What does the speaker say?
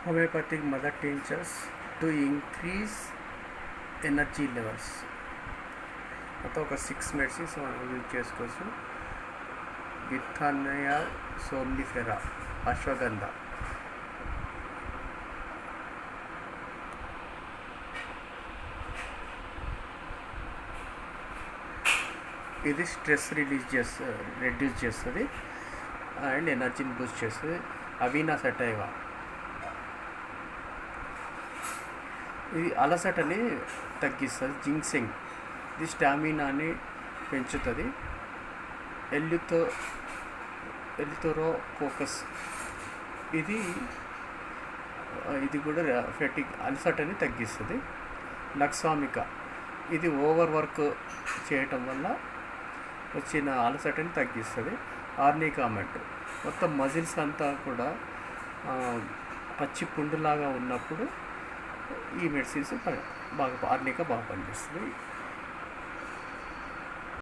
Homeopathic mother tinctures to increase energy levels. మొత్తం ఒక 6 medicines మనం యూజ్ చేసుకోవచ్చు. విథానియా సోమ్నిఫెరా, అశ్వగంధ, ఇది స్ట్రెస్ రెడ్యూస్ చేస్తుంది అండ్ ఎనర్జీని బూస్ట్ చేస్తుంది. అవీనా సటైవా, ఇది అలసటని తగ్గిస్తుంది. జింక్సింగ్, ఇది స్టామినాని పెంచుతుంది. ఎలిథోరో ఫోకస్, ఇది కూడా ఫెటిక్ అలసటని తగ్గిస్తుంది. లక్సామిక, ఇది ఓవర్ వర్క్ చేయటం వల్ల వచ్చిన అలసటని తగ్గిస్తుంది. ఆర్నికామెంట్, మొత్తం మజిల్స్ అంతా కూడా పచ్చి పుండులాగా ఉన్నప్పుడు ఈ మెడిసిన్స్ బాగా ఆర్నికా బాగా పనిచేస్తుంది.